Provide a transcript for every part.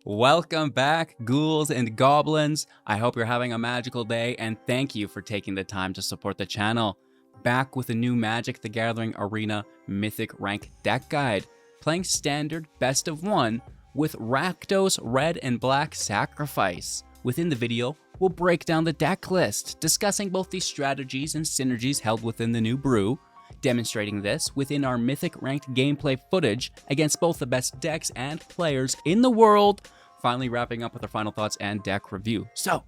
Welcome back, ghouls and goblins. I hope you're having a magical day, and thank you for taking the time to support the channel. Back with a new Magic the Gathering Arena Mythic Rank deck guide, playing standard best of one with Rakdos Red and Black Sacrifice. Within the video, we'll break down the deck list, discussing both the strategies and synergies held within the new brew, demonstrating this within our Mythic ranked gameplay footage against both the best decks and players in the world, finally wrapping up with our final thoughts and deck review. So,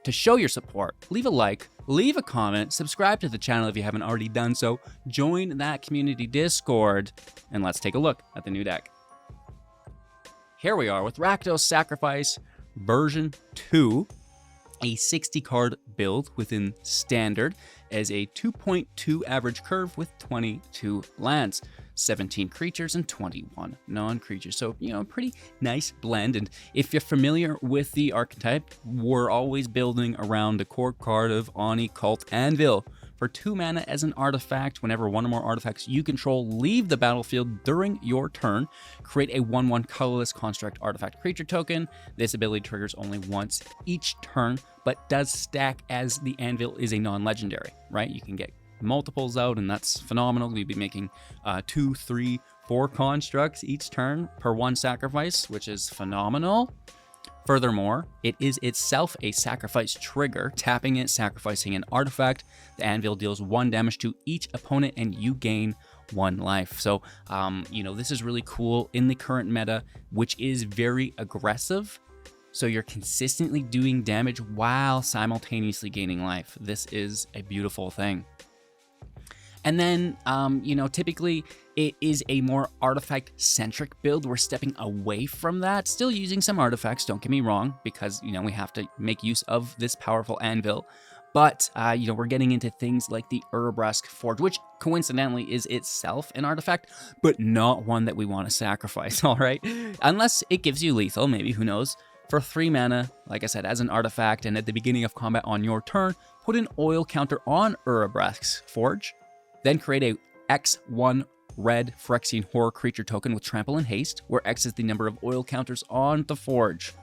to show your support, leave a like, leave a comment, subscribe to the channel if you haven't already done so, join that community Discord, and let's take a look at the new deck. Here we are with Rakdos Sacrifice version 2, a 60 card build within standard as a 2.2 average curve with 22 lands, 17 creatures and 21 non-creatures. So, pretty nice blend. And if you're familiar with the archetype, we're always building around the core card of Oni-Cult Anvil. For 2 mana as an artifact, whenever one or more artifacts you control leave the battlefield during your turn, create a 1/1 colorless construct artifact creature token. This ability triggers only once each turn, but does stack as the anvil is a non-legendary, right? You can get multiples out, and that's phenomenal. We'd be making 2, 3, 4 constructs each turn per 1 sacrifice, which is phenomenal. Furthermore, it is itself a sacrifice trigger. Tapping it, sacrificing an artifact. The anvil deals 1 damage to each opponent and you gain 1 life. So, this is really cool in the current meta, which is very aggressive. So you're consistently doing damage while simultaneously gaining life. This is a beautiful thing. And then, typically it is a more artifact-centric build. We're stepping away from that, still using some artifacts, don't get me wrong, because, we have to make use of this powerful anvil. But, we're getting into things like the Urabrask Forge, which coincidentally is itself an artifact, but not one that we want to sacrifice, all right? Unless it gives you lethal, maybe, who knows? For 3 mana, like I said, as an artifact, and at the beginning of combat on your turn, put an oil counter on Urabrask's Forge. Then create a X1 red Phyrexian Horror creature token with Trample and Haste, where X is the number of oil counters on the Forge.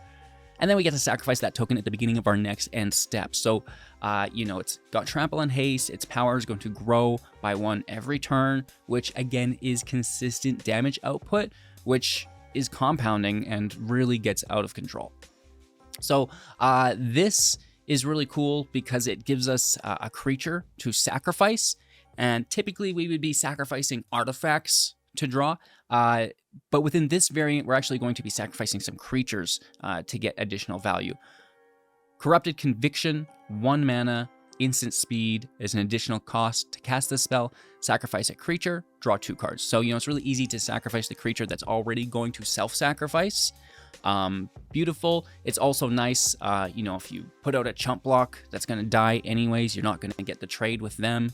And then we get to sacrifice that token at the beginning of our next end step. So, it's got Trample and Haste. Its power is going to grow by 1 every turn, which again is consistent damage output, which is compounding and really gets out of control. So, this is really cool because it gives us a creature to sacrifice. And typically we would be sacrificing artifacts to draw, but within this variant, we're actually going to be sacrificing some creatures to get additional value. Corrupted Conviction, 1 mana, instant speed is an additional cost to cast this spell. Sacrifice a creature, draw 2 cards. So, it's really easy to sacrifice the creature that's already going to self-sacrifice. Beautiful. It's also nice, if you put out a chump block that's going to die anyways, you're not going to get the trade with them.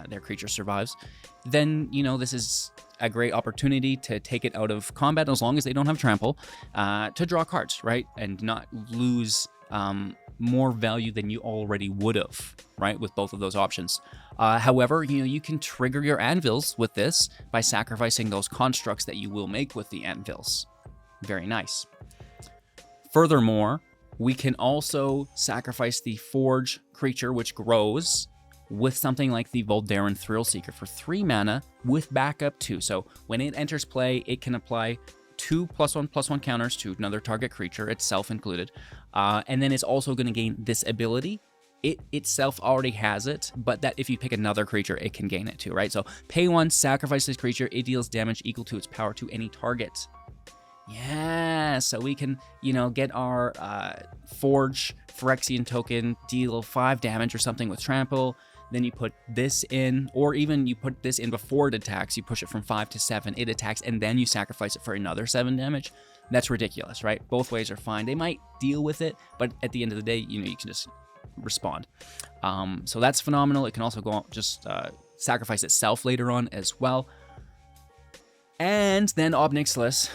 Their creature survives, then, this is a great opportunity to take it out of combat as long as they don't have trample, to draw cards, right? And not lose more value than you already would have, right? With both of those options. However, you can trigger your anvils with this by sacrificing those constructs that you will make with the anvils. Very nice. Furthermore, we can also sacrifice the Forge creature, which grows, with something like the Voldaren Thrillseeker for 3 mana with backup 2. So when it enters play, it can apply 2 +1/+1 counters to another target creature, itself included. And then it's also going to gain this ability. It itself already has it, but that if you pick another creature, it can gain it too, right? So pay 1, sacrifice this creature, it deals damage equal to its power to any target. Yeah, so we can, get our Forge Phyrexian token, deal 5 damage or something with Trample. Then you put this in, or even you put this in before it attacks. You push it from 5 to 7, it attacks, and then you sacrifice it for another 7 damage. That's ridiculous, right? Both ways are fine. They might deal with it, but at the end of the day, you can just respond. So that's phenomenal. It can also go just sacrifice itself later on as well. And then Ob Nixilis,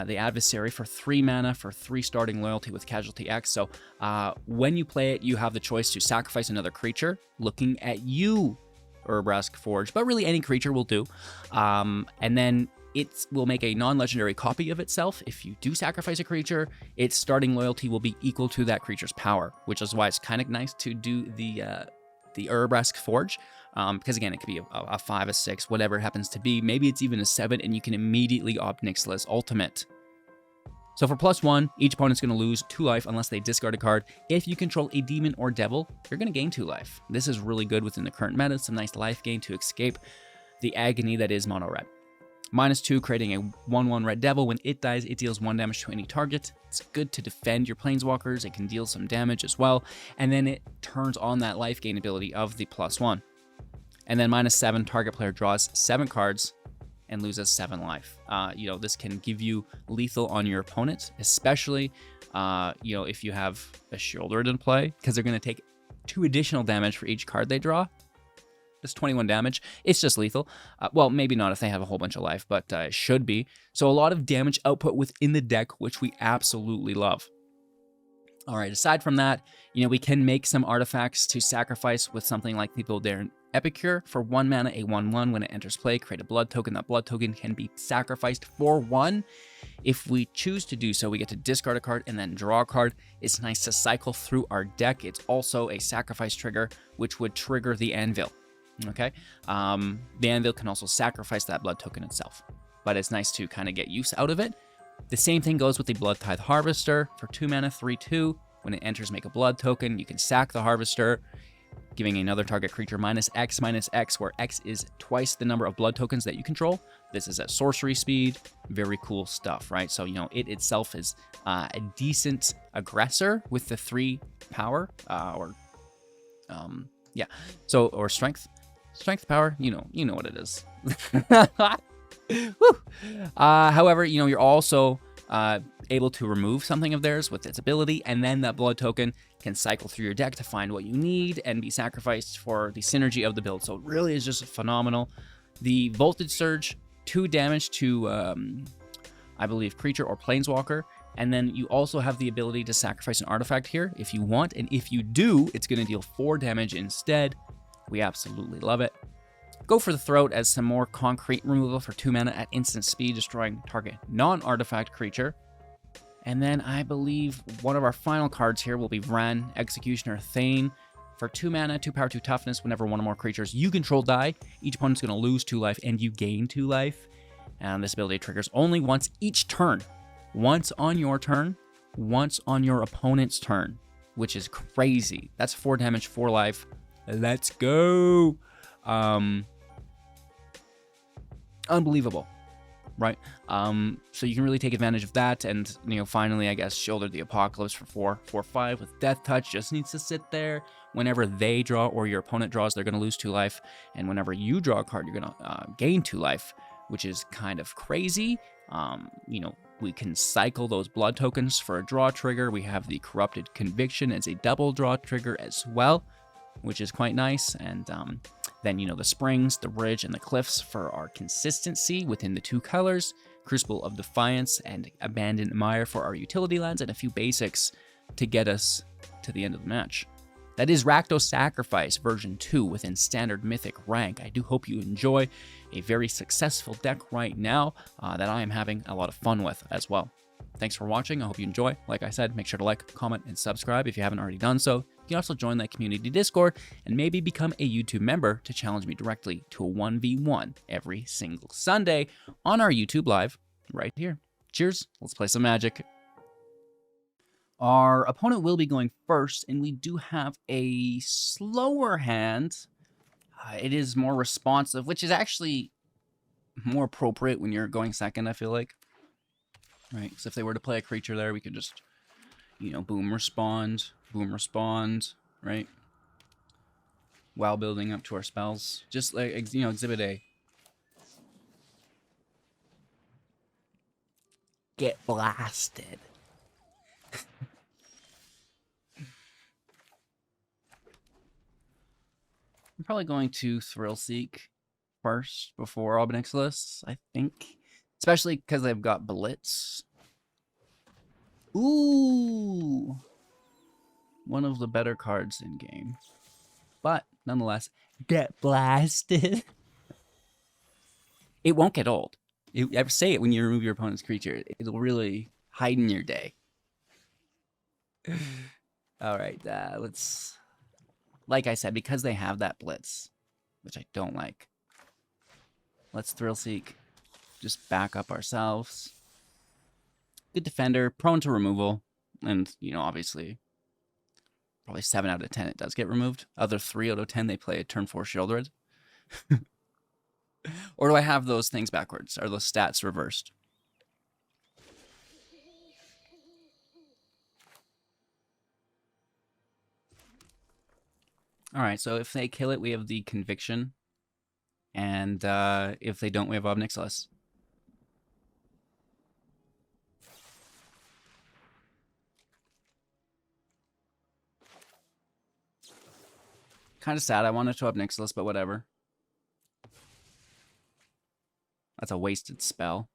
the Adversary, for 3 mana for 3 starting loyalty with Casualty X. So when you play it, you have the choice to sacrifice another creature, looking at you, Urabrask Forge, but really any creature will do. And then it will make a non-legendary copy of itself. If you do sacrifice a creature, its starting loyalty will be equal to that creature's power, which is why it's kind of nice to do the Urabrask Forge, because again, it could be a 5, a 6, whatever it happens to be. Maybe it's even a 7, and you can immediately Ob Nixilis ultimate. So for +1, each opponent's going to lose 2 life unless they discard a card. If you control a demon or devil, you're going to gain 2 life. This is really good within the current meta. Some nice life gain to escape the agony that is mono red. -2, creating a 1/1 red devil. When it dies, it deals 1 damage to any target. It's good to defend your planeswalkers. It can deal some damage as well. And then it turns on that life gain ability of the +1. And then -7, target player draws 7 cards and loses 7 life. This can give you lethal on your opponent, especially, if you have a Sheoldred in play, because they're going to take 2 additional damage for each card they draw. That's 21 damage. It's just lethal. Well, maybe not if they have a whole bunch of life, but it should be. So a lot of damage output within the deck, which we absolutely love. All right, aside from that, we can make some artifacts to sacrifice with something like the Boldaren Epicure. For 1 mana, a 1/1. When it enters play, create a blood token. That blood token can be sacrificed for 1. If we choose to do so, we get to discard a card and then draw a card. It's nice to cycle through our deck. It's also a sacrifice trigger, which would trigger the Anvil. Okay, the Anvil can also sacrifice that blood token itself, but it's nice to kind of get use out of it. The same thing goes with the Blood Tithe Harvester. For 2 mana, 3/2. When it enters, make a blood token. You can sack the Harvester, giving another target creature -X/-X, where X is twice the number of blood tokens that you control. This is at sorcery speed. Very cool stuff, right? So, it itself is a decent aggressor with the 3 power, or strength. Strength power, you know what it is. However, you're also able to remove something of theirs with its ability, and then that blood token can cycle through your deck to find what you need and be sacrificed for the synergy of the build. So it really is just phenomenal. The Voltage Surge, 2 damage to, I believe, creature or planeswalker. And then you also have the ability to sacrifice an artifact here if you want. And if you do, it's going to deal 4 damage instead. We absolutely love it. Go for the Throat as some more concrete removal for 2 mana at instant speed, destroying target non-artifact creature. And then I believe one of our final cards here will be Vran, Executioner Thane. For 2 mana, 2 power, 2 toughness, whenever one or more creatures you control die, each opponent's going to lose 2 life and you gain 2 life. And this ability triggers only once each turn. Once on your turn, once on your opponent's turn, which is crazy. That's 4 damage, 4 life. Let's go. Unbelievable, right? So you can really take advantage of that. And, finally, I guess, Shoulder the Apocalypse for 4/5 with Death Touch. Just needs to sit there. Whenever they draw or your opponent draws, they're going to lose 2 life. And whenever you draw a card, you're going to gain 2 life, which is kind of crazy. We can cycle those blood tokens for a draw trigger. We have the Corrupted Conviction as a double draw trigger as well, which is quite nice. And then, the Springs, the Bridge, and the Cliffs for our consistency within the 2 colors. Crucible of Defiance and Abandoned Mire for our utility lands, and a few basics to get us to the end of the match. That is Rakdos Sacrifice version 2 within standard Mythic rank. I do hope you enjoy a very successful deck right now that I am having a lot of fun with as well. Thanks for watching. I hope you enjoy. Like I said, make sure to like, comment, and subscribe if you haven't already done so. You can also join that community Discord and maybe become a YouTube member to challenge me directly to a 1v1 every single Sunday on our YouTube Live right here. Cheers. Let's play some Magic. Our opponent will be going first, and we do have a slower hand. It is more responsive, which is actually more appropriate when you're going second, I feel like. Right, so if they were to play a creature there, we could just, boom, respond, right? While building up to our spells. Just like, Exhibit A. Get blasted. I'm probably going to Thrill Seek first before Ob Nixilis, I think. Especially because they've got Blitz. Ooh! One of the better cards in game. But, nonetheless, get blasted. It won't get old. Say it when you remove your opponent's creature. It'll really heighten your day. All right, let's... Like I said, because they have that blitz, which I don't like, let's Thrill Seek. Just back up ourselves. Good defender, prone to removal. And, you know, obviously, probably 7 out of 10 it does get removed. Other 3 out of 10 they play a turn 4 Shieldred. Or do I have those things backwards? Are those stats reversed? Alright, so if they kill it, we have the Conviction. And if they don't, we have Ob Nixilis. Kind of sad. I wanted to Ob Nixilis, but whatever. That's a wasted spell.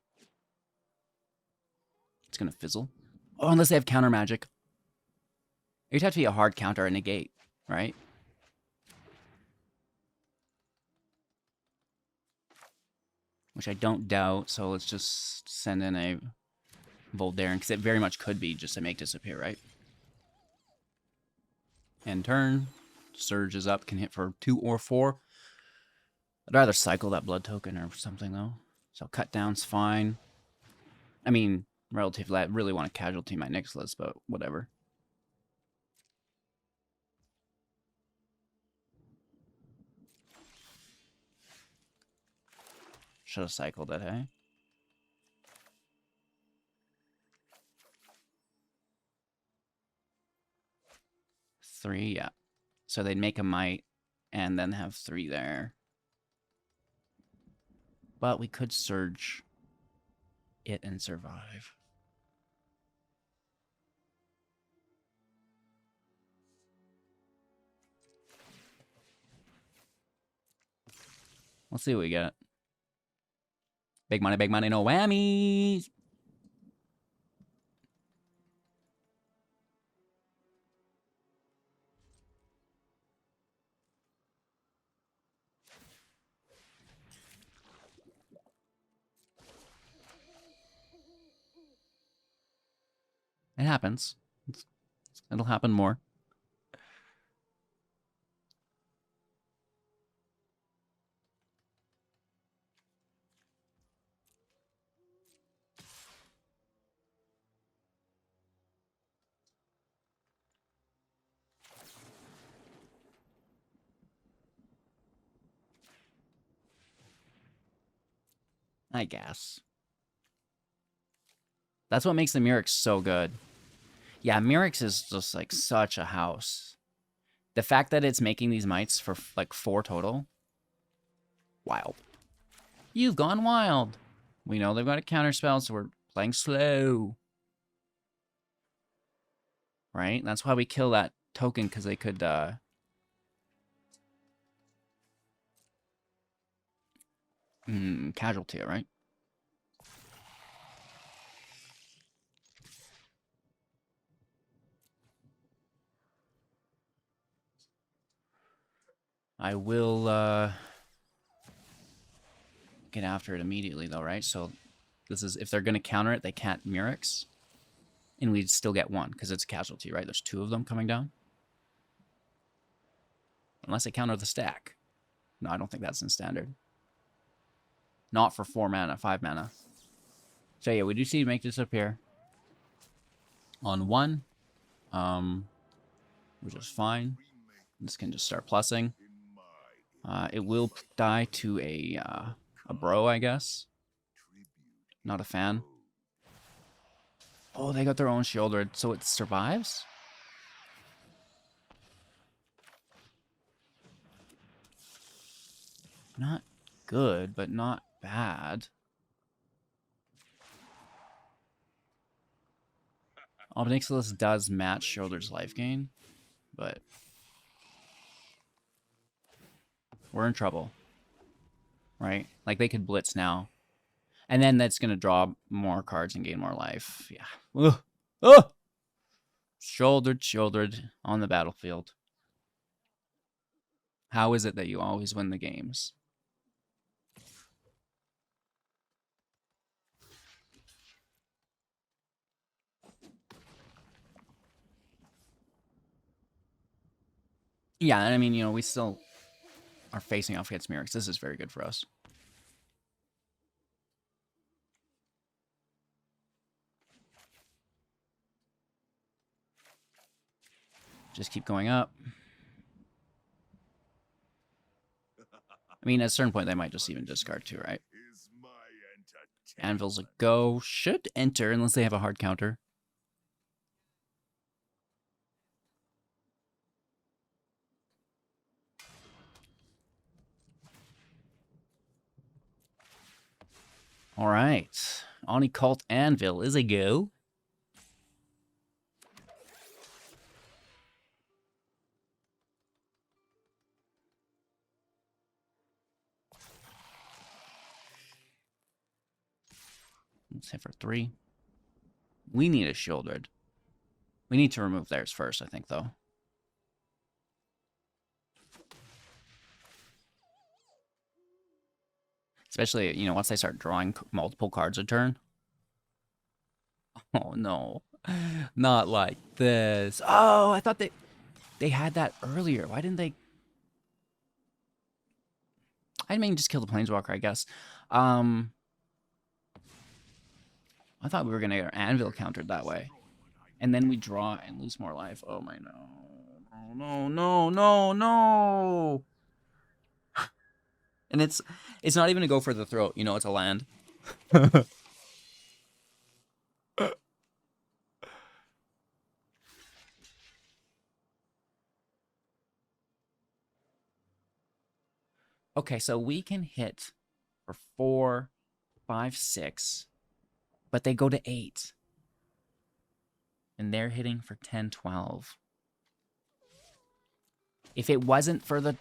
It's going to fizzle. Oh, unless they have counter magic. It'd have to be a hard counter or negate, right? Which I don't doubt, so let's just send in a Voldaren, because it very much could be just a make disappear, right? End turn. Surge is up, can hit for 2 or 4. I'd rather cycle that blood token or something, though. So cut down's fine. I mean, relatively, I really want to casualty my Nixilis, but whatever. Should have cycled it, hey? Three, yeah. So they'd make a Might and then have 3 there. But we could Surge it and survive. Let's see what we get. Big money, no whammies! It happens. It'll happen more. I guess. That's what makes the Mirrex so good. Yeah, Mirrex is just like such a house. The fact that it's making these mites for like 4 total. Wild. You've gone wild. We know they've got a counterspell, so we're playing slow. Right? That's why we kill that token, because they could casualty it, right? I will get after it immediately, though, right? So this is, if they're going to counter it, they can't Mirrex. And we'd still get 1, because it's a casualty, right? There's 2 of them coming down. Unless they counter the stack. No, I don't think that's in standard. Not for 4 mana, 5 mana. So yeah, we do see make disappear on 1. Which is fine. This can just start plussing. It will die to a bro, I guess. Not a fan. Oh, they got their own Shieldred, so it survives? Not good, but not bad. Ob Nixilis does match Shieldred's life gain, but we're in trouble. Right? Like, they could blitz now. And then that's going to draw more cards and gain more life. Yeah. Ugh. Ugh! Shouldered on the battlefield. How is it that you always win the games? Yeah, and I mean, you know, we still are facing off against Mirrors. This is very good for us. Just keep going up. I mean, at a certain point, they might just even discard too, right? Anvil's a go. Should enter unless they have a hard counter. All right. Oni-Cult Anvil is a go. Let's hit for 3. We need a Shieldred. We need to remove theirs first, I think, though. Especially, you know, once they start drawing multiple cards a turn. Oh, no. Not like this. Oh, I thought they had that earlier. Why didn't they? I mean, just kill the Planeswalker, I guess. I thought we were going to get our Anvil countered that way. And then we draw and lose more life. Oh, my no. Oh, no, no, no, no. And it's not even a go for the throat. You know, it's a land. Okay, so we can hit for 4, 5, 6, but they go to 8. And they're hitting for 10, 12. If it wasn't for the...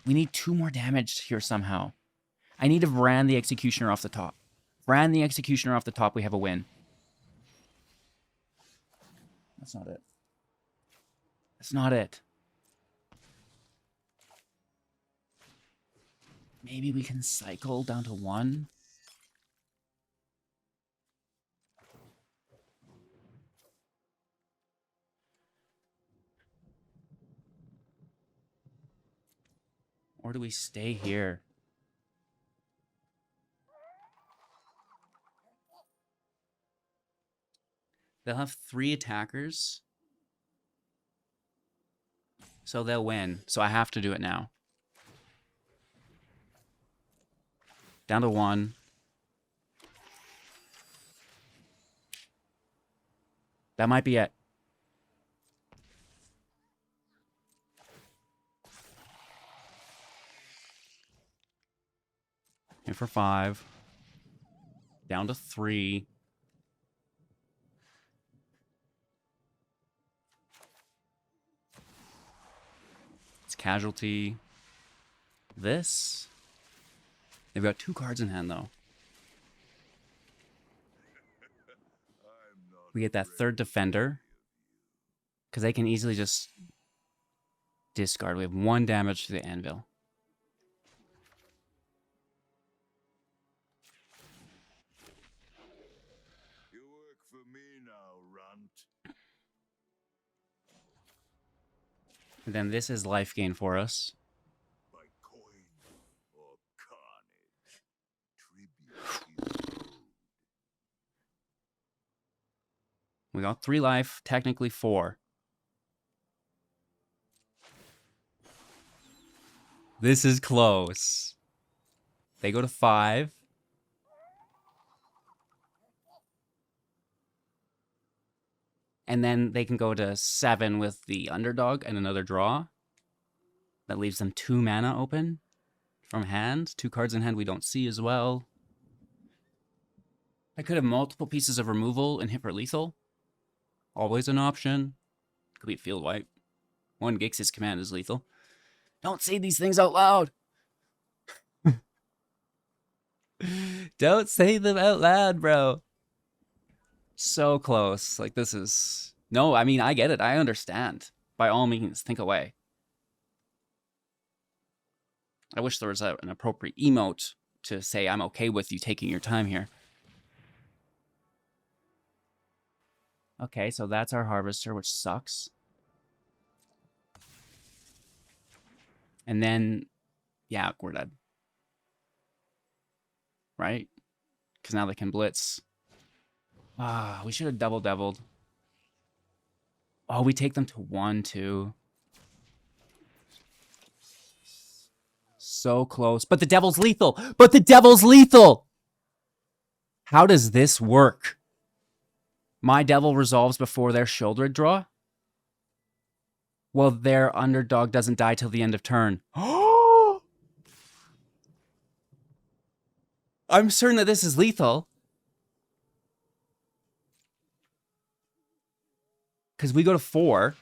We need 2 more damage here somehow. I need to Vran the Executioner off the top. Vran the Executioner off the top, we have a win. That's not it. That's not it. Maybe we can cycle down to 1. Or do we stay here? They'll have 3 attackers. So they'll win. So I have to do it now. Down to 1. That might be it. In for 5. Down to 3. It's casualty. This. They've got 2 cards in hand, though. We get that 3rd defender. Because they can easily just discard. We have 1 damage to the anvil. You work for me now, runt. And then this is life gain for us. By coin or carnage, tribute is owed. We got 3 life, technically 4. This is close. They go to 5. And then they can go to 7 with the underdog and another draw. That leaves them 2 mana open from hand. 2 cards in hand we don't see as well. I could have multiple pieces of removal and hit for lethal. Always an option. Could be field wipe. 1 Gix's command is lethal. Don't say these things out loud. Don't say them out loud, bro. So close. Like, this is... No, I mean, I get it. I understand. By all means, think away. I wish there was an appropriate emote to say I'm okay with you taking your time here. Okay, so that's our Harvester, which sucks. And then, yeah, we're dead. Right? Because now they can blitz. Ah, we should have double-deviled. Oh, we take them to 1, 2. So close. But the devil's lethal! But the devil's lethal! How does this work? My devil resolves before their shoulder draw? Well, their underdog doesn't die till the end of turn. I'm certain that this is lethal. Because we go to 4.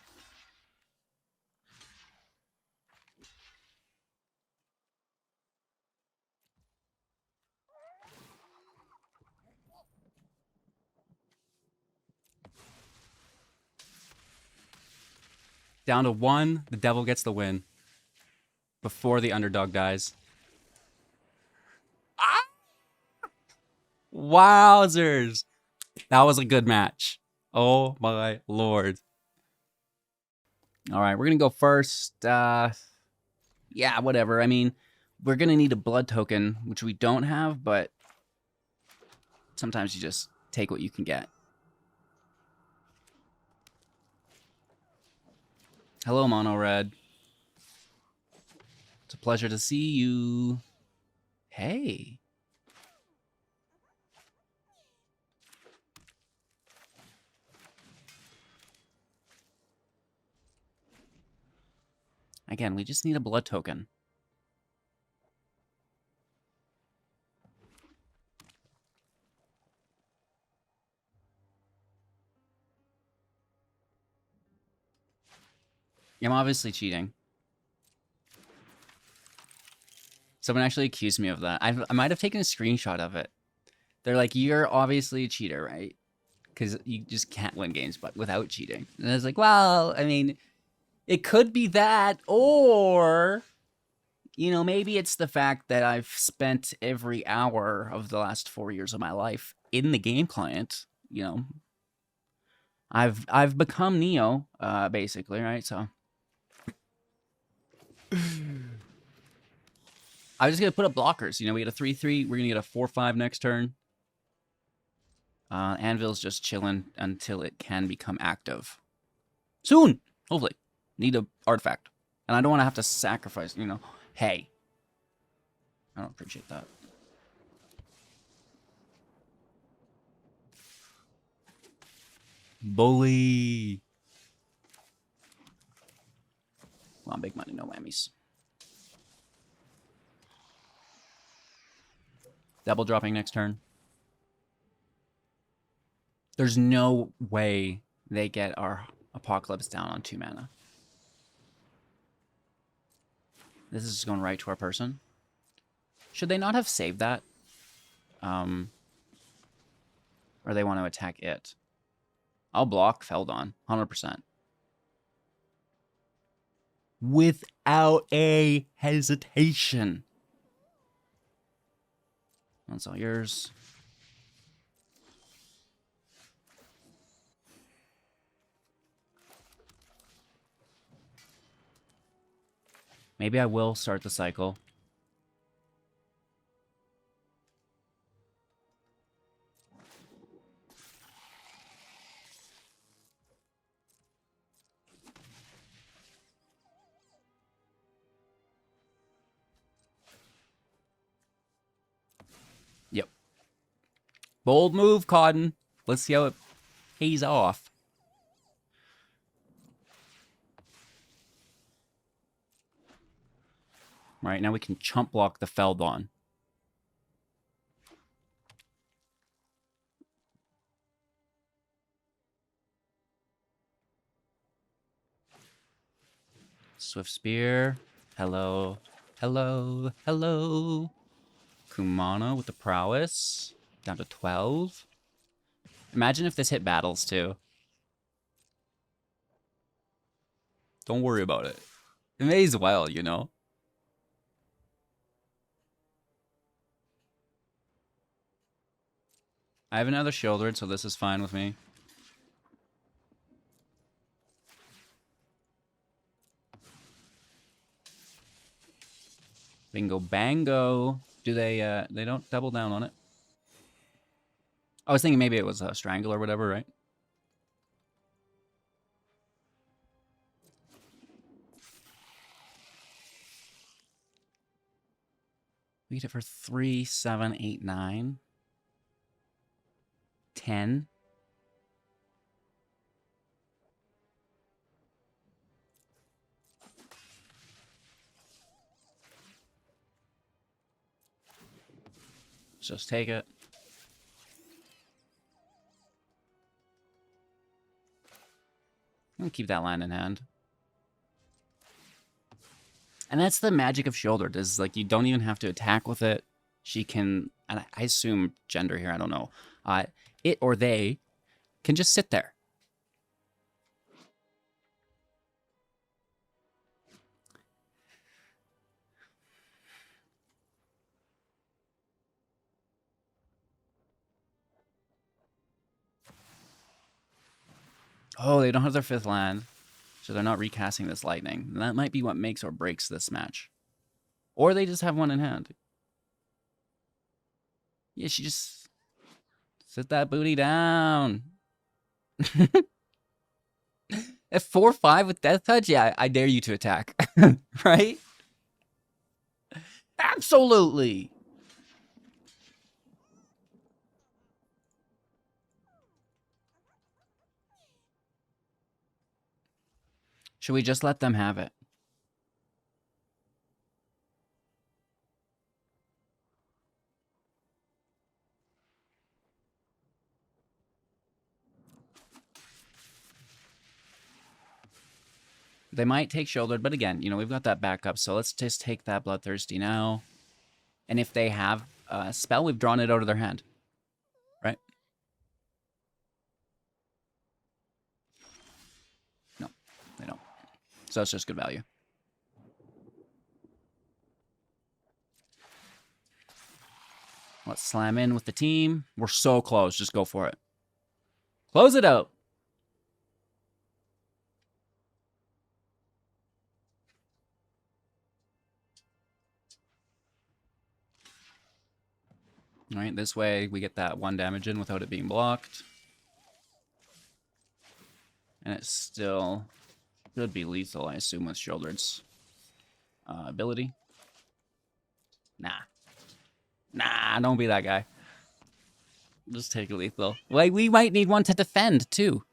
Down to 1, the devil gets the win. Before the underdog dies. Ah! Wowzers! That was a good match. Oh my lord. Alright, we're gonna go first. Yeah, whatever. I mean, we're gonna need a blood token, which we don't have, but sometimes you just take what you can get. Hello, Mono Red. It's a pleasure to see you. Hey. Again, we just need a blood token. I'm obviously cheating. Someone actually accused me of that. I might have taken a screenshot of it. They're like, you're obviously a cheater, right? Because you just can't win games but without cheating. And I was like, well, I mean, it could be that, or, you know, maybe it's the fact that I've spent every hour of the last 4 years of my life in the game client. You know, I've become Neo, basically, right? So I was just gonna put up blockers. You know, we get a 3/3. We're gonna get a 4/5 next turn. Anvil's just chilling until it can become active. Soon, hopefully. Need a artifact. And I don't want to have to sacrifice, you know. Hey. I don't appreciate that. Bully. Come on, big money, no whammies. Double dropping next turn. There's no way they get our Apocalypse down on 2 mana. This is just going right to our person. Should they not have saved that? Or they want to attack it? I'll block Feldon, 100%. Without a hesitation. That's all yours. Maybe I will start the cycle. Yep. Bold move, Cotton. Let's see how it pays off. Right, now we can chump block the Feldon. Swift Spear. Hello. Hello. Hello. Kumano with the prowess. Down to 12. Imagine if this hit battles too. Don't worry about it. It may as well, you know. I have another Shieldred, so this is fine with me. Bingo bango. Do they don't double down on it? I was thinking maybe it was a strangle or whatever, right? We get it for 3, 7, 8, 9, 10. Let's just take it. I'm gonna keep that land in hand. And that's the magic of Shouldered, is like you don't even have to attack with it. She can, and I assume gender here, I don't know. It or they can just sit there. Oh, they don't have their 5th land, so they're not recasting this lightning. And that might be what makes or breaks this match. Or they just have one in hand. Yeah, she just... Sit that booty down. At 4-5 with Death Touch? Yeah, I dare you to attack. Right? Absolutely! Should we just let them have it? They might take Shouldered, but again, you know, we've got that backup, so let's just take that Bloodthirsty now. And if they have a spell, we've drawn it out of their hand. Right? No, they don't. So it's just good value. Let's slam in with the team. We're so close. Just go for it. Close it out. All right, this way we get that 1 damage in without it being blocked. And it still should be lethal, I assume, with Shouldered's ability. Nah, don't be that guy. Just take lethal. Like, we might need one to defend, too.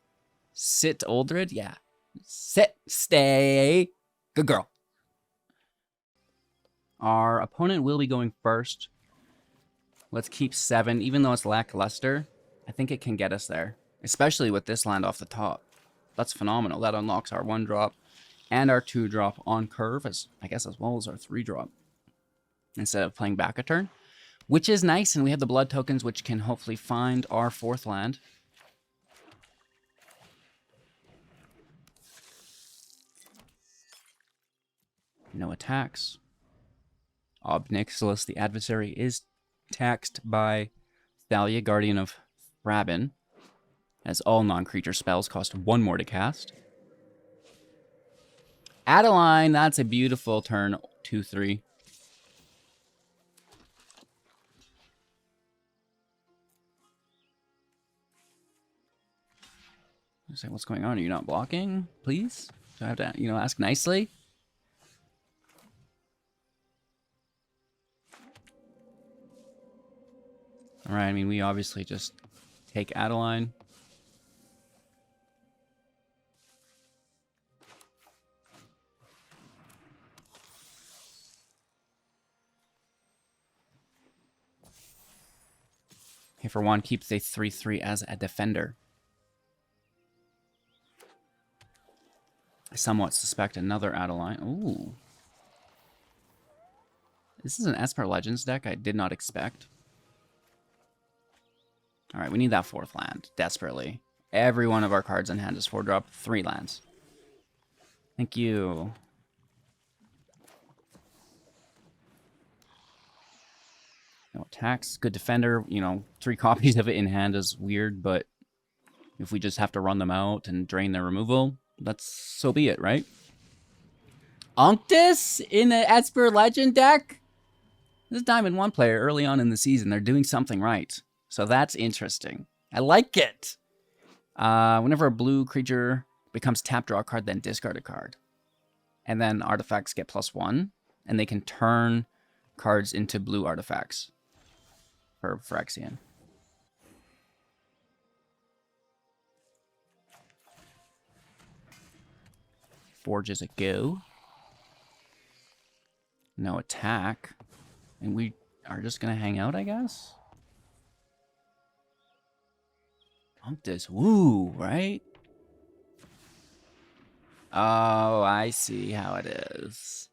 Sit, Oldred? Yeah. Sit, stay. Good girl. Our opponent will be going first. Let's keep 7. Even though it's lackluster, I think it can get us there. Especially with this land off the top. That's phenomenal. That unlocks our 1-drop and our 2-drop on curve, as I guess as well as our 3-drop. Instead of playing back a turn. Which is nice, and we have the blood tokens, which can hopefully find our 4th land. No attacks. Ob Nixilis, the adversary, is taxed by Thalia, Guardian of Thrabin, as all non-creature spells cost 1 more to cast. Adeline, that's a beautiful turn, 2-3. Say, what's going on? Are you not blocking? Please? Do I have to, ask nicely? Alright, I mean, we obviously just take Adeline. Okay, for 1, keep the 3-3 as a defender. I somewhat suspect another Adeline. Ooh. This is an Esper Legends deck I did not expect. Alright, we need that 4th land, desperately. Every one of our cards in hand is 4-drop, 3 lands. Thank you. No attacks, good defender. 3 copies of it in hand is weird, but if we just have to run them out and drain their removal, that's so be it, right? Unctus in the Esper Legend deck? This Diamond 1 player early on in the season, they're doing something right. So that's interesting. I like it. Whenever a blue creature becomes tap, draw a card, then discard a card. And then artifacts get +1, and they can turn cards into blue artifacts for Phyrexian. Forge is a go. No attack. And we are just going to hang out, I guess? Pump this. Woo, right? Oh, I see how it is.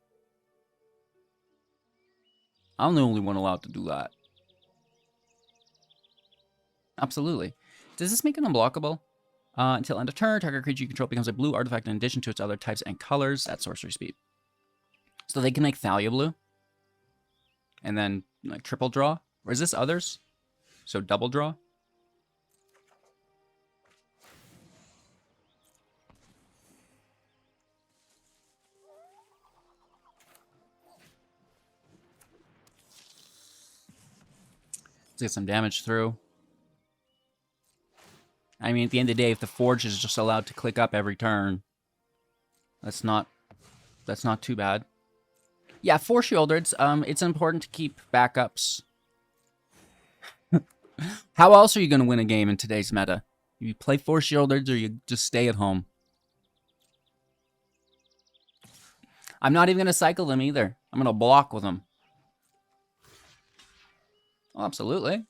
I'm the only one allowed to do that. Absolutely. Does this make it unblockable? Until end of turn, target creature you control becomes a blue artifact in addition to its other types and colors at sorcery speed. So they can make Thalia blue. And then, like, triple draw? Or is this others? So double draw? Let's get some damage through. I mean, at the end of the day, if the Forge is just allowed to click up every turn, that's not too bad. Yeah, for Shielders, it's important to keep backups. How else are you going to win a game in today's meta? You play 4 Shielders or you just stay at home. I'm not even going to cycle them either. I'm going to block with them. Oh, absolutely.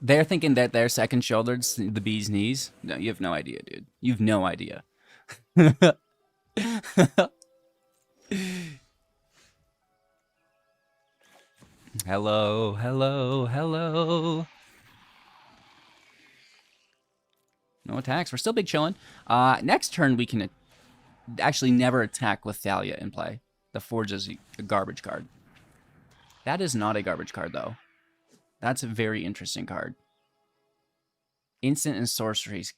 They're thinking that their second shoulder's the bee's knees. No, you have no idea, dude. You've no idea. Hello, hello, hello. No attacks. We're still big chilling. Next turn, we can actually never attack with Thalia in play. The Forge is a garbage card. That is not a garbage card, though. That's a very interesting card. Instant and sorceries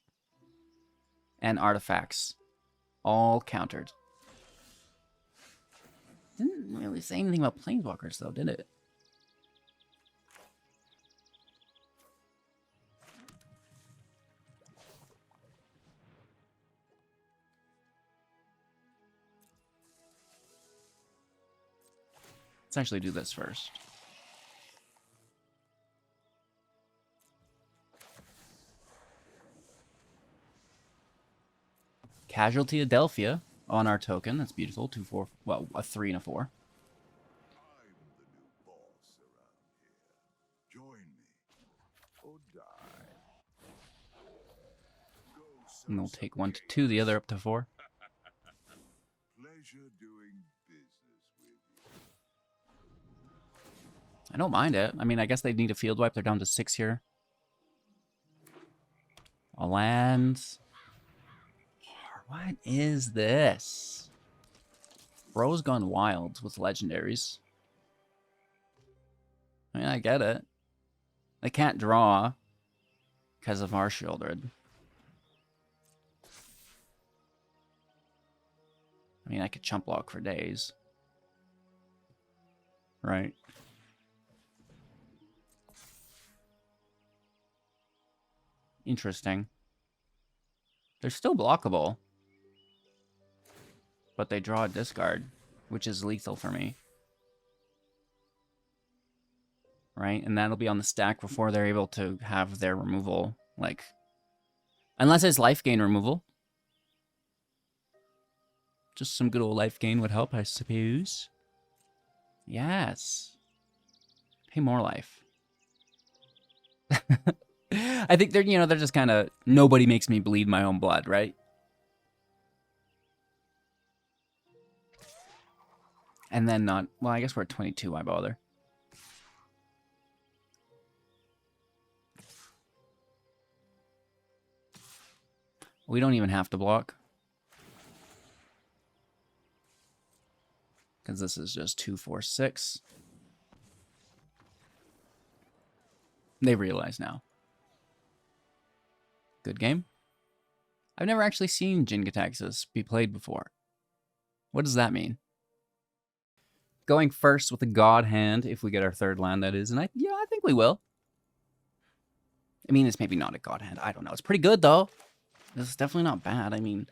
and artifacts. All countered. Didn't really say anything about planeswalkers, though, did it? Let's actually do this first. Casualty Adelphia on our token. That's beautiful. 2/4. Well, a 3 and a 4. I'm the new boss around here. Join me or die. Go And they'll sell take some 1 to cake. 2, the other up to 4. Pleasure doing business with you. I don't mind it. I mean, I guess they need a field wipe. They're down to 6 here. A land. What is this? Bro's gone wild with legendaries. I mean, I get it. They can't draw because of our Shieldred. I mean, I could chump block for days. Right. Interesting. They're still blockable. But they draw a discard, which is lethal for me. Right? And that'll be on the stack before they're able to have their removal. Like, unless it's life gain removal. Just some good old life gain would help, I suppose. Yes. Pay more life. I think they're, they're just kind of, nobody makes me bleed my own blood, right? And then not, well, I guess we're at 22, why bother? We don't even have to block. Because this is just 2, 4, 6. They realize now. Good game. I've never actually seen Jin-Gitaxias be played before. What does that mean? Going first with the God Hand, if we get our third land, that is. And I think we will. I mean, it's maybe not a God Hand. I don't know. It's pretty good, though. This is definitely not bad. I mean,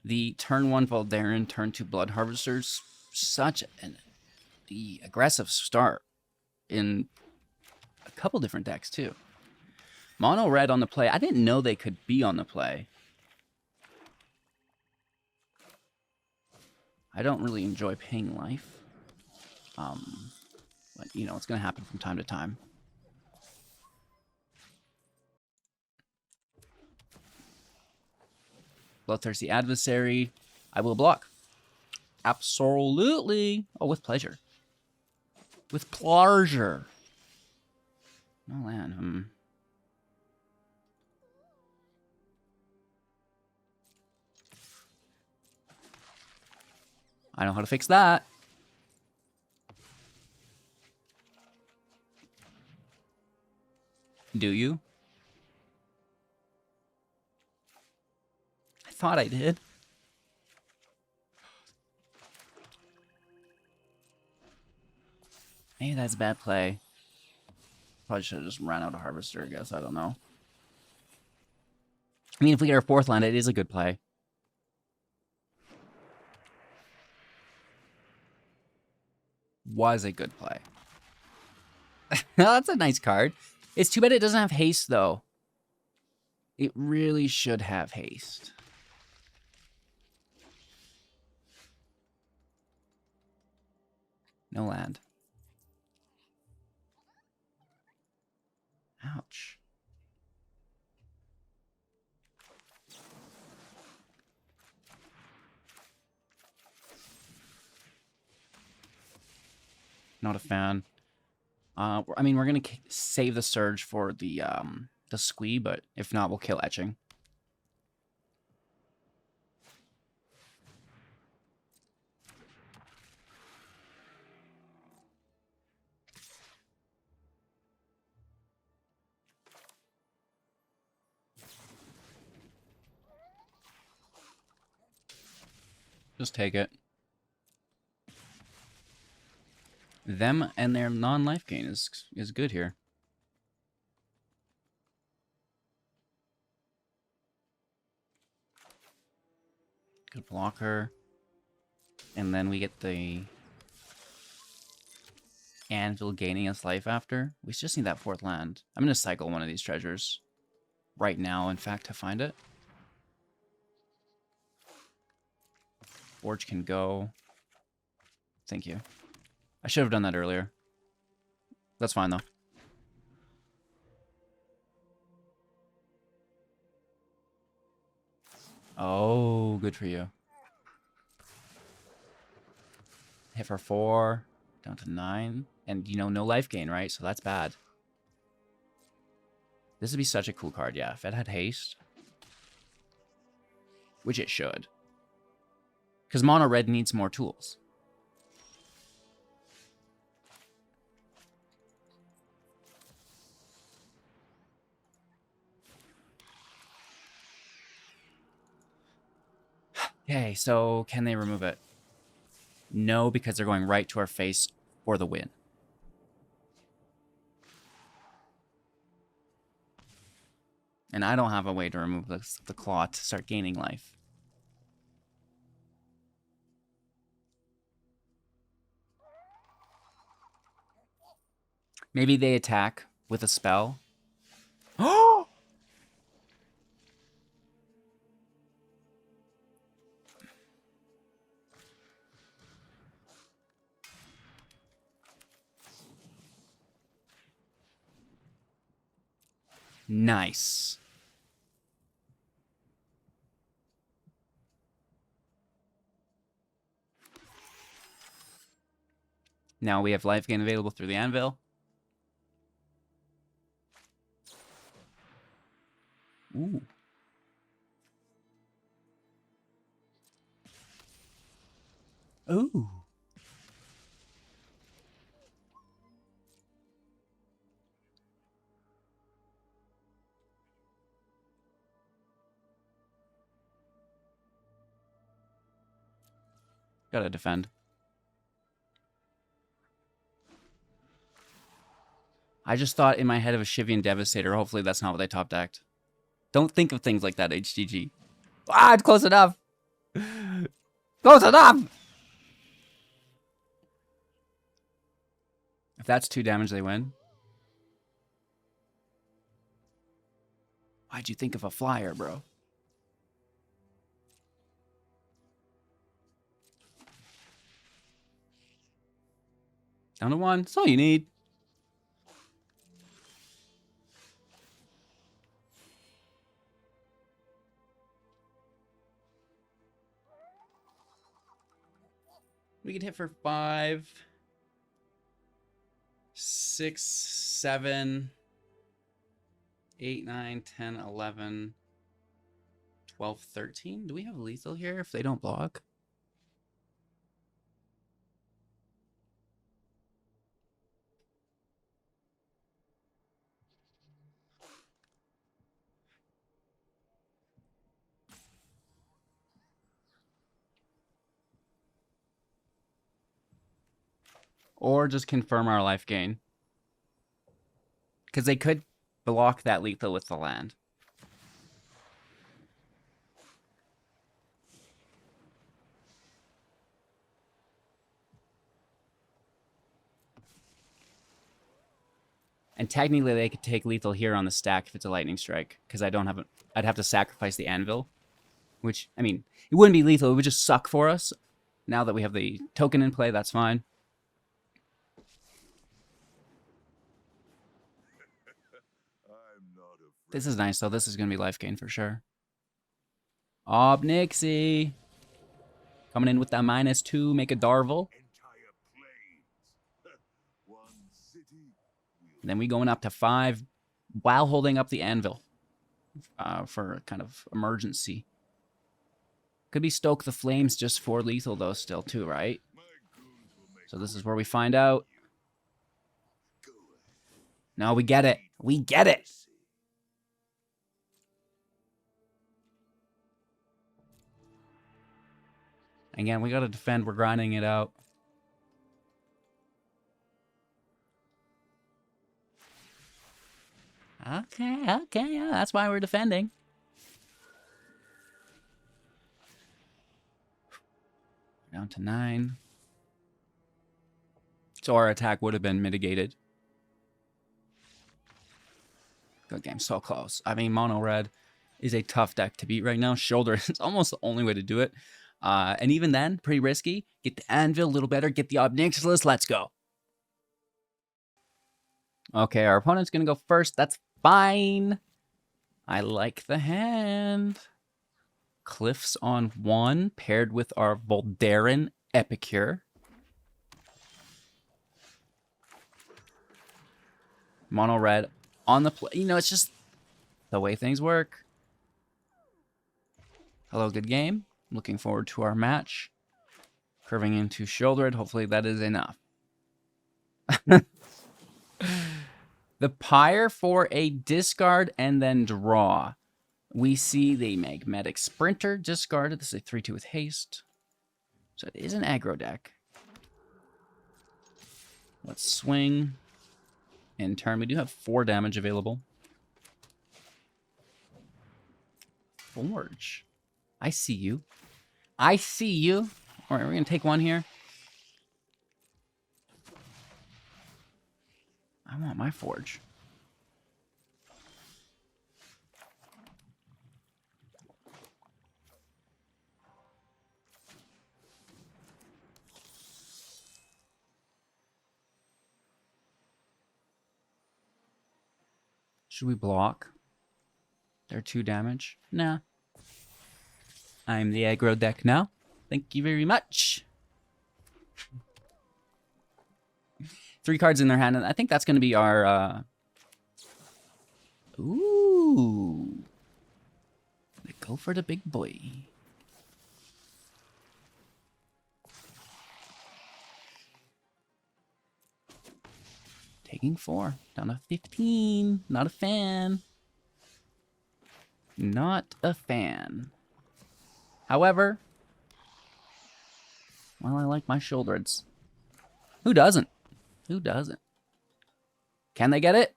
the turn 1 Voldaren, turn 2 Blood Harvesters, such an aggressive start in a couple different decks, too. Mono Red on the play. I didn't know they could be on the play. I don't really enjoy paying life. But, you know, it's going to happen from time to time. Bloodthirsty Adversary. I will block. Absolutely. Oh, with pleasure. With pleasure. No land. I know how to fix that. Do you? I thought I did. Maybe that's a bad play. Probably should have just ran out of Harvester, I guess. I don't know. I mean, if we get our fourth land, it is a good play. Was a good play. That's a nice card. It's too bad it doesn't have haste, though. It really should have haste. No land. Ouch. Not a fan. I mean, we're gonna save the Surge for the Squee, but if not, we'll kill Etching. Just take it. Them and their non-life gain is good here. Good blocker. And then we get the Anvil gaining us life after. We just need that fourth land. I'm going to cycle one of these treasures right now, in fact, to find it. Forge can go. Thank you. I should have done that earlier. That's fine, though. Oh, good for you. Hit for 4, down to 9. And, you know, no life gain, right? So that's bad. This would be such a cool card, yeah. If it had haste. Which it should. Because mono red needs more tools. Okay, so can they remove it? No, because they're going right to our face for the win. And I don't have a way to remove the claw to start gaining life. Maybe they attack with a spell. Oh! Nice. Now we have life gain available through the anvil. Ooh. Ooh. Gotta defend. I just thought in my head of a Shivian Devastator. Hopefully that's not what they top decked. Don't think of things like that, HGG. Ah, it's close enough. Close enough! If that's 2 damage, they win. Why'd you think of a flyer, bro? Down to 1. That's all you need. We could hit for 5, 6, 7, 8, 9, 10, 11, 12, 13. Do we have lethal here if they don't block? Or just confirm our life gain. Because they could block that lethal with the land. And technically they could take lethal here on the stack if it's a lightning strike. Because I don't have I'd have to sacrifice the anvil. Which, I mean, it wouldn't be lethal, it would just suck for us. Now that we have the token in play, that's fine. This is nice, though. This is going to be life gain for sure. Ob Nixilis. Coming in with that -2, make a Darvel. And then we going up to 5 while holding up the anvil for a kind of emergency. Could be Stoke the Flames just for lethal, though, still, too, right? So this is where we find out. No, we get it. We get it. Again, we got to defend. We're grinding it out. Okay, yeah, that's why we're defending. Down to 9. So our attack would have been mitigated. Good game, so close. I mean, mono red is a tough deck to beat right now. Shoulder is almost the only way to do it. And even then, pretty risky. Get the anvil a little better. Get the Ob Nixilis. Let's go. Okay, our opponent's going to go first. That's fine. I like the hand. Cliffs on 1, paired with our Voldaren Epicure. Mono red on the play. You know, it's just the way things work. Hello, good game. Looking forward to our match. Curving into shouldered. Hopefully that is enough. The Pyre for a discard and then draw. We see the Magnetic Sprinter discarded. This is a 3/2 with haste. So it is an aggro deck. Let's swing. In turn, we do have 4 damage available. Forge. I see you. I see you. All right, we're going to take 1 here. I want my Forge. Should we block? They're 2 damage. Nah. I'm the aggro deck now. Thank you very much. 3 cards in their hand, and I think that's going to be our... Ooh. They go for the big boy. Taking 4. Down to 15. Not a fan. Not a fan. However... Well, I like my shouldereds. Who doesn't? Who doesn't? Can they get it?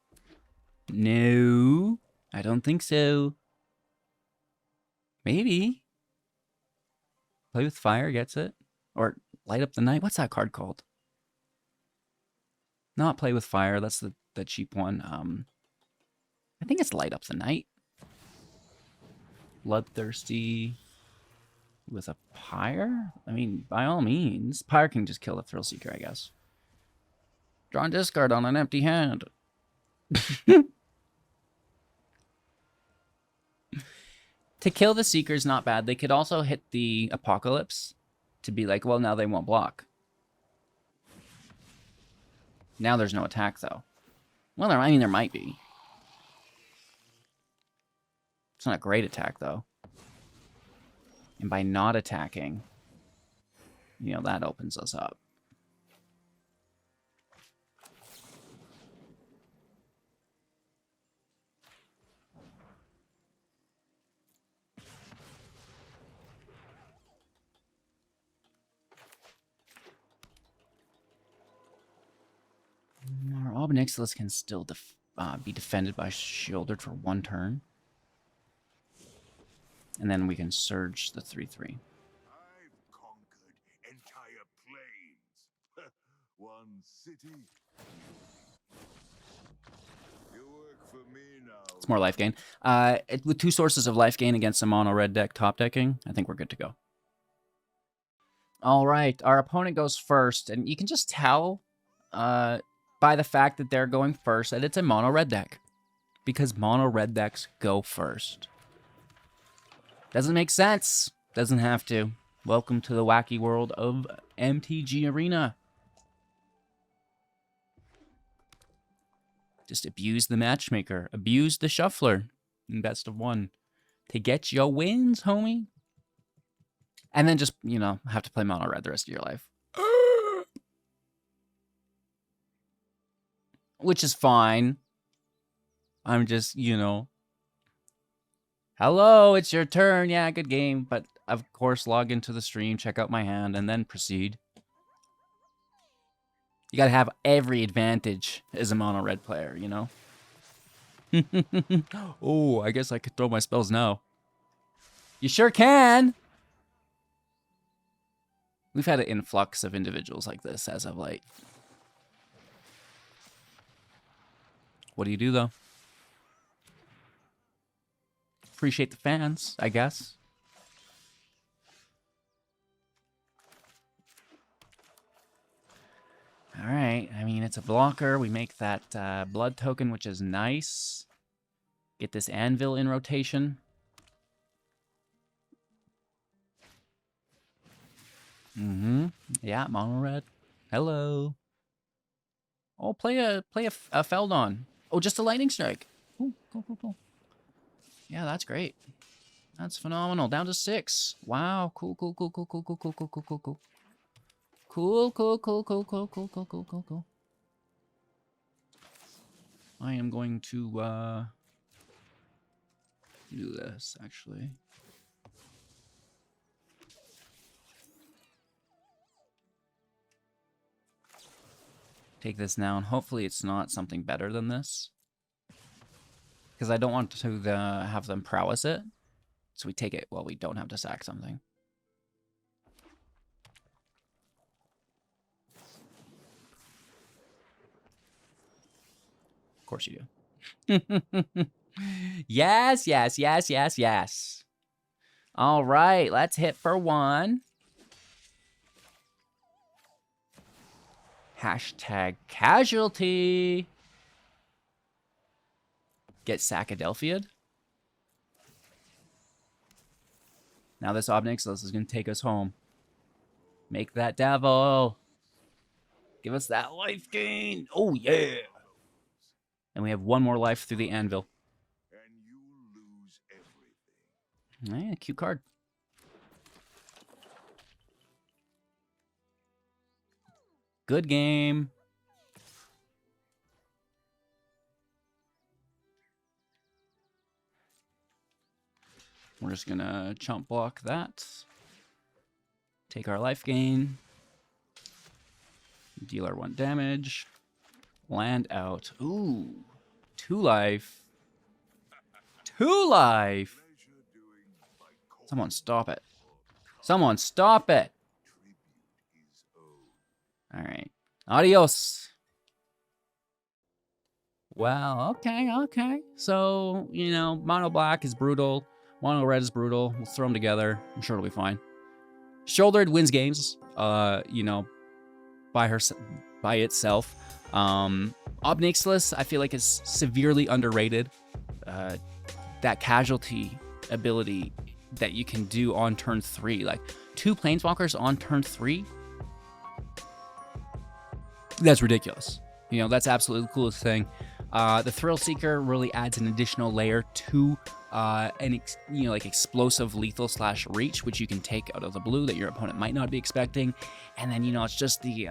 No, I don't think so. Maybe. Play with fire gets it. Or light up the night. What's that card called? Not play with fire. That's the cheap one. I think it's light up the night. Bloodthirsty with a pyre? I mean, by all means. Pyre can just kill the Thrill Seeker, I guess. Draw and discard on an empty hand. To kill the Seeker is not bad. They could also hit the Apocalypse to be like, well, now they won't block. Now there's no attack, though. Well, I mean, there might be. It's not a great attack, though. And by not attacking, you know, that opens us up. Our Ob Nixilis can still be defended by Shielded for 1 turn. And then we can Surge the 3/3. I've conquered entire plains. One city. You work for me now. It's more life gain. With 2 sources of life gain against a mono red deck top decking, I think we're good to go. All right, our opponent goes first, and you can just tell by the fact that they're going first that it's a mono red deck, because mono red decks go first. Doesn't make sense. Doesn't have to. Welcome to the wacky world of MTG Arena. Just abuse the matchmaker. Abuse the shuffler in best of 1 to get your wins, homie. And then just, you know, have to play mono red the rest of your life. Which is fine. I'm just, you know. Hello, it's your turn. Yeah, good game. But, of course, log into the stream, check out my hand, and then proceed. You gotta have every advantage as a mono red player, you know? Oh, I guess I could throw my spells now. You sure can! We've had an influx of individuals like this as of late. What do you do, though? Appreciate the fans, I guess. All right. I mean, it's a blocker. We make that blood token, which is nice. Get this anvil in rotation. Yeah, mono red. Hello. Oh, play a Feldon. Oh, just a lightning strike. Ooh, cool. Yeah, that's great. That's phenomenal. Down to 6. Wow. Cool. Cool. I am going to do this, actually. Take this now, and hopefully it's not something better than this. Because I don't want to have them prowess it. So we take it while we don't have to sack something. Of course you do. Yes. All right, let's hit for 1. Hashtag casualty. Get Sackadelphia'd. Now this Ob Nixilis is going to take us home. Make that devil. Give us that life gain. Oh, yeah. And we have 1 more life through the anvil. And you lose everything. Yeah, cute card. Good game. We're just gonna chump block that. Take our life gain. Deal our 1 damage. Land out. Ooh. 2 life. 2 life. Someone stop it. Someone stop it. All right. Adios. Well, okay. So, you know, mono black is brutal. Mono red is brutal. We'll throw them together. I'm sure it'll be fine. Shouldered wins games, you know, by itself. Ob Nixilis, I feel like, is severely underrated. That casualty ability that you can do on turn 3. Like, 2 planeswalkers on turn 3? That's ridiculous. You know, that's absolutely the coolest thing. The Thrill Seeker really adds an additional layer to like explosive lethal / reach, which you can take out of the blue that your opponent might not be expecting. And then, you know, it's just the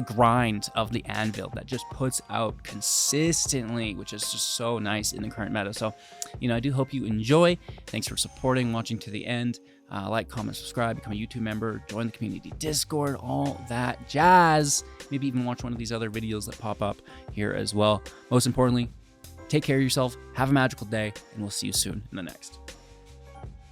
grind of the Anvil that just puts out consistently, which is just so nice in the current meta. So, you know, I do hope you enjoy. Thanks for supporting, watching to the end. Like, comment, subscribe, become a YouTube member, join the community Discord, all that jazz. Maybe even watch one of these other videos that pop up here as well. Most importantly, take care of yourself, have a magical day, and we'll see you soon in the next.